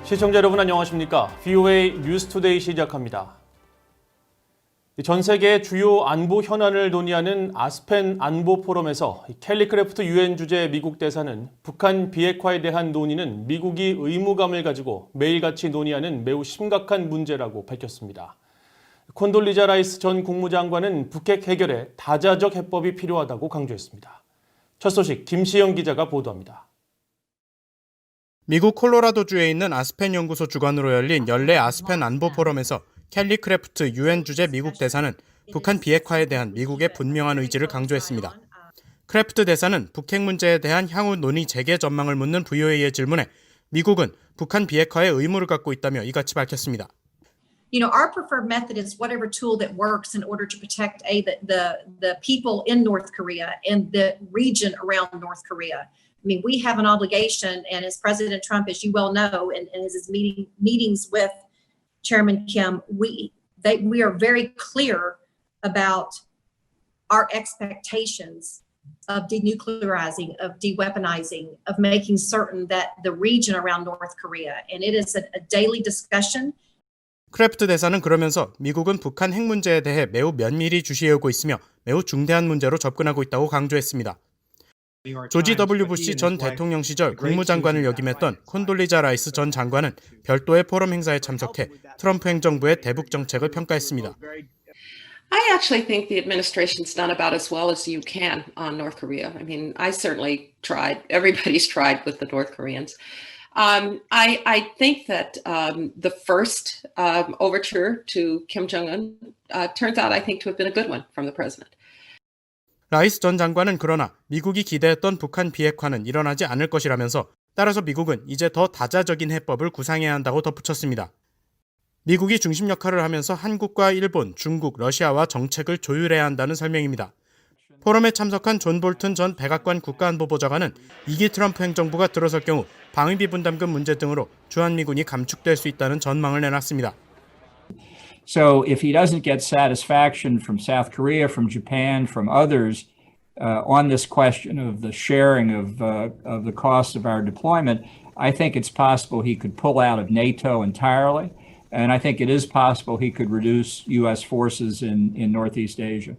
시청자 여러분 안녕하십니까? VOA 뉴스투데이 시작합니다. 전 세계 주요 안보 현안을 논의하는 아스펜 안보 포럼에서 켈리 크래프트 유엔 주재 미국 대사는 북한 비핵화에 대한 논의는 미국이 의무감을 가지고 매일같이 논의하는 매우 심각한 문제라고 밝혔습니다. 콘돌리자 라이스 전 국무장관은 북핵 해결에 다자적 해법이 필요하다고 강조했습니다. 첫 소식 김시영 기자가 보도합니다. 미국 콜로라도주에 있는 아스펜 연구소 주관으로 열린 연례 아스펜 안보 포럼에서 켈리 크래프트 유엔 주재 미국 대사는 북한 비핵화에 대한 미국의 분명한 의지를 강조했습니다. 크래프트 대사는 북핵 문제에 대한 향후 논의 재개 전망을 묻는 VOA의 질문에 미국은 북한 비핵화에 의무를 갖고 있다며 이같이 밝혔습니다. Our preferred method is whatever tool that works in order to protect the people in North Korea and the region around North Korea. I mean, we have an obligation, and as President Trump, as you well know, and his meetings with Chairman Kim, we are very clear about our expectations of denuclearizing, of deweaponizing, of making certain that the region around North Korea, and it is a daily discussion. 크래프트 대사는 그러면서 미국은 북한 핵 문제에 대해 매우 면밀히 주시해오고 있으며 매우 중대한 문제로 접근하고 있다고 강조했습니다. 조지 W. 부시 전 대통령 시절 국무장관을 역임했던 콘돌리자 라이스 전 장관은 별도의 포럼 행사에 참석해 트럼프 행정부의 대북 정책을 평가했습니다. I actually think the administration's done about as well as you can on North Korea. I mean, I certainly tried. Everybody's tried with the North Koreans. I think that the first overture to Kim Jong-un turns out, I think, to have been a good one from the president. 라이스 전 장관은 그러나 미국이 기대했던 북한 비핵화는 일어나지 않을 것이라면서 따라서 미국은 이제 더 다자적인 해법을 구상해야 한다고 덧붙였습니다. 미국이 중심 역할을 하면서 한국과 일본, 중국, 러시아와 정책을 조율해야 한다는 설명입니다. 포럼에 참석한 존 볼튼 전 백악관 국가안보보좌관은 2기 트럼프 행정부가 들어설 경우 방위비 분담금 문제 등으로 주한미군이 감축될 수 있다는 전망을 내놨습니다. So if he doesn't get satisfaction from South Korea, from Japan, from others on this question of the sharing of the cost of our deployment, I think it's possible he could pull out of NATO entirely, and I think it is possible he could reduce U.S. forces in Northeast Asia.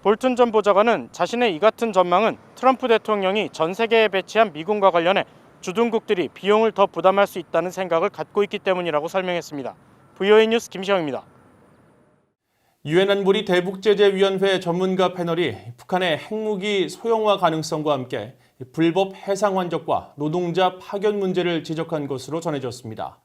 볼튼 전 보좌관은 자신의 이 같은 전망은 트럼프 대통령이 전 세계에 배치한 미군과 관련해 주둔국들이 비용을 더 부담할 수 있다는 생각을 갖고 있기 때문이라고 설명했습니다. VOA 뉴스 김시영입니다. 유엔 안보리 대북제재위원회 전문가 패널이 북한의 핵무기 소형화 가능성과 함께 불법 해상 환적과 노동자 파견 문제를 지적한 것으로 전해졌습니다.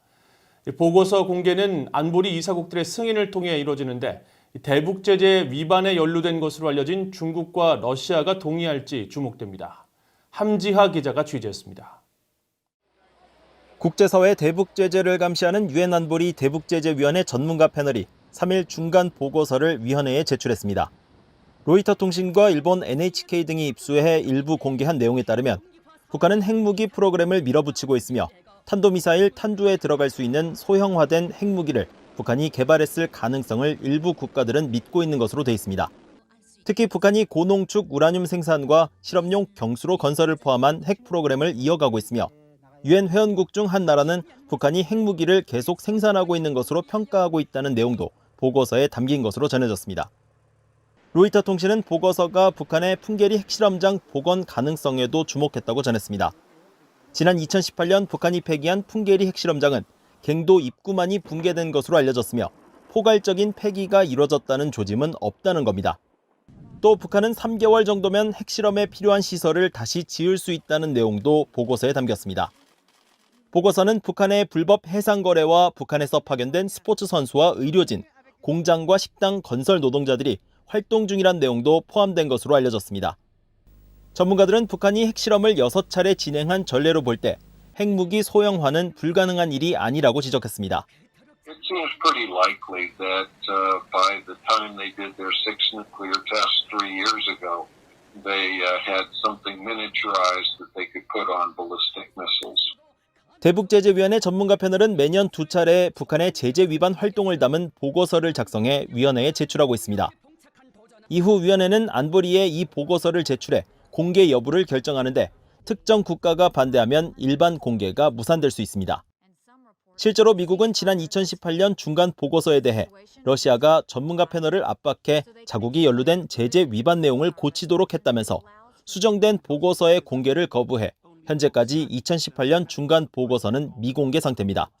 보고서 공개는 안보리 이사국들의 승인을 통해 이루어지는데 대북제재 위반에 연루된 것으로 알려진 중국과 러시아가 동의할지 주목됩니다. 함지하 기자가 취재했습니다. 국제사회 대북제재를 감시하는 유엔 안보리 대북제재위원회 전문가 패널이 3일 중간 보고서를 위원회에 제출했습니다. 로이터 통신과 일본 NHK 등이 입수해 일부 공개한 내용에 따르면 북한은 핵무기 프로그램을 밀어붙이고 있으며 탄도미사일 탄두에 들어갈 수 있는 소형화된 핵무기를 북한이 개발했을 가능성을 일부 국가들은 믿고 있는 것으로 돼 있습니다. 특히 북한이 고농축 우라늄 생산과 실험용 경수로 건설을 포함한 핵 프로그램을 이어가고 있으며 유엔 회원국 중 한 나라는 북한이 핵무기를 계속 생산하고 있는 것으로 평가하고 있다는 내용도 보고서에 담긴 것으로 전해졌습니다. 로이터 통신은 보고서가 북한의 풍계리 핵실험장 복원 가능성에도 주목했다고 전했습니다. 지난 2018년 북한이 폐기한 풍계리 핵실험장은 갱도 입구만이 붕괴된 것으로 알려졌으며 포괄적인 폐기가 이뤄졌다는 조짐은 없다는 겁니다. 또 북한은 3개월 정도면 핵실험에 필요한 시설을 다시 지을 수 있다는 내용도 보고서에 담겼습니다. 보고서는 북한의 불법 해상 거래와 북한에서 파견된 스포츠 선수와 의료진, 공장과 식당 건설 노동자들이 활동 중이란 내용도 포함된 것으로 알려졌습니다. 전문가들은 북한이 핵실험을 6차례 진행한 전례로 볼 때 핵무기 소형화는 불가능한 일이 아니라고 지적했습니다. It seems pretty likely that by the time they did their 6 nuclear tests 3 years ago, they had something miniaturized that they could put on ballistic missiles. 대북제재위원회 전문가 패널은 매년 2차례 북한의 제재 위반 활동을 담은 보고서를 작성해 위원회에 제출하고 있습니다. 이후 위원회는 안보리에 이 보고서를 제출해 공개 여부를 결정하는데 특정 국가가 반대하면 일반 공개가 무산될 수 있습니다. 실제로 미국은 지난 2018년 중간 보고서에 대해 러시아가 전문가 패널을 압박해 자국이 연루된 제재 위반 내용을 고치도록 했다면서 수정된 보고서의 공개를 거부해 현재까지 2018년 중간 보고서는 미공개 상태입니다.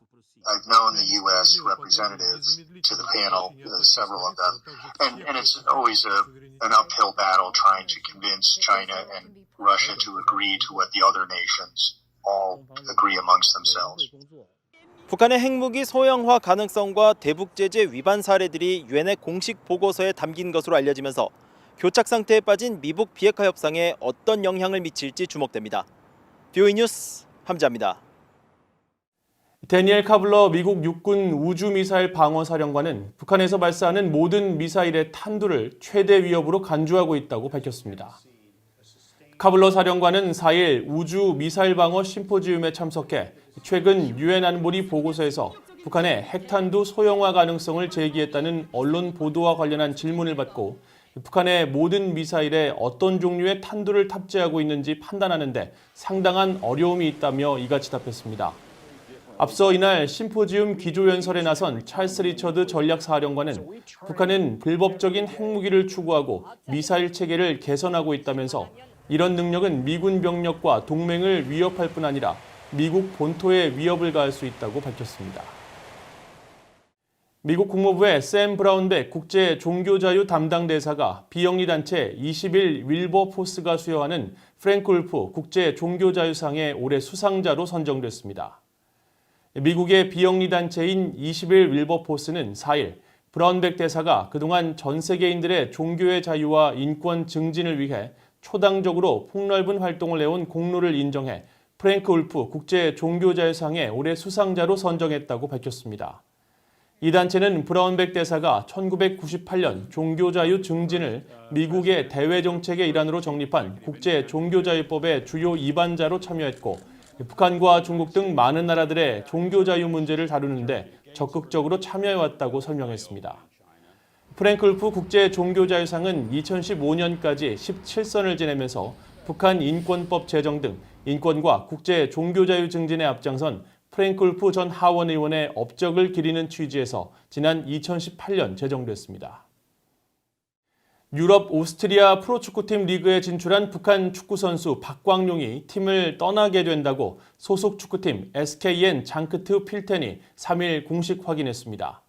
I've known the U.S. representatives to the panel, several of them, and it's always an uphill battle trying to convince China and Russia to agree to what the other nations all agree amongst themselves. 북한의 핵무기 소형화 가능성과 대북 제재 위반 사례들이 유엔의 공식 보고서에 담긴 것으로 알려지면서 교착 상태에 빠진 미북 비핵화 협상에 어떤 영향을 미칠지 주목됩니다. VOA 뉴스 함자입니다. 데니엘 카블러 미국 육군 우주미사일 방어사령관은 북한에서 발사하는 모든 미사일의 탄두를 최대 위협으로 간주하고 있다고 밝혔습니다. 카블러 사령관은 4일 우주 미사일 방어 심포지움에 참석해 최근 유엔 안보리 보고서에서 북한의 핵탄두 소형화 가능성을 제기했다는 언론 보도와 관련한 질문을 받고 북한의 모든 미사일에 어떤 종류의 탄두를 탑재하고 있는지 판단하는 데 상당한 어려움이 있다며 이같이 답했습니다. 앞서 이날 심포지움 기조연설에 나선 찰스 리처드 전략사령관은 북한은 불법적인 핵무기를 추구하고 미사일 체계를 개선하고 있다면서 이런 능력은 미군 병력과 동맹을 위협할 뿐 아니라 미국 본토에 위협을 가할 수 있다고 밝혔습니다. 미국 국무부의 샘 브라운백 국제 종교자유 담당 대사가 비영리 단체 21 윌버포스가 수여하는 프랭크 울프 국제 종교자유상의 올해 수상자로 선정됐습니다. 미국의 비영리 단체인 21 윌버포스는 4일 브라운백 대사가 그동안 전 세계인들의 종교의 자유와 인권 증진을 위해 초당적으로 폭넓은 활동을 해온 공로를 인정해 프랭크 울프 국제 종교자유상의 올해 수상자로 선정했다고 밝혔습니다. 이 단체는 브라운백 대사가 1998년 종교자유 증진을 미국의 대외 정책의 일환으로 정립한 국제 종교자유법의 주요 입안자로 참여했고 북한과 중국 등 많은 나라들의 종교자유 문제를 다루는데 적극적으로 참여해왔다고 설명했습니다. 프랭크 울프 국제 종교자유상은 2015년까지 17선을 지내면서 북한 인권법 제정 등 인권과 국제 종교자유 증진에 앞장선 프랭크 울프 전 하원 의원의 업적을 기리는 취지에서 지난 2018년 제정됐습니다. 유럽 오스트리아 프로축구팀 리그에 진출한 북한 축구선수 박광용이 팀을 떠나게 된다고 소속 축구팀 SKN 장크트 필텐이 3일 공식 확인했습니다.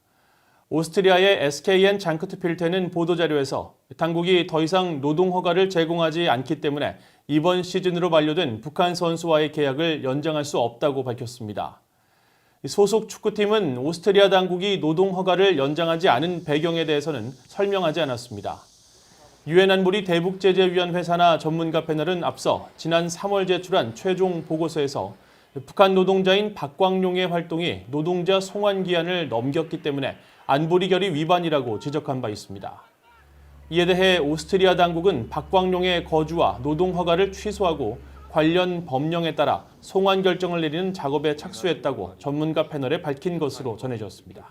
오스트리아의 SKN 장크트 필텐은 보도자료에서 당국이 더 이상 노동허가를 제공하지 않기 때문에 이번 시즌으로 만료된 북한 선수와의 계약을 연장할 수 없다고 밝혔습니다. 소속 축구팀은 오스트리아 당국이 노동허가를 연장하지 않은 배경에 대해서는 설명하지 않았습니다. 유엔 안보리 대북제재위원회 산하 전문가 패널은 앞서 지난 3월 제출한 최종 보고서에서 북한 노동자인 박광용의 활동이 노동자 송환 기한을 넘겼기 때문에 안보리 결의 위반이라고 지적한 바 있습니다. 이에 대해 오스트리아 당국은 박광용의 거주와 노동 허가를 취소하고 관련 법령에 따라 송환 결정을 내리는 작업에 착수했다고 전문가 패널에 밝힌 것으로 전해졌습니다.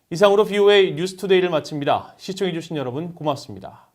이상으로 VOA 뉴스투데이를 마칩니다. 시청해주신 여러분 고맙습니다.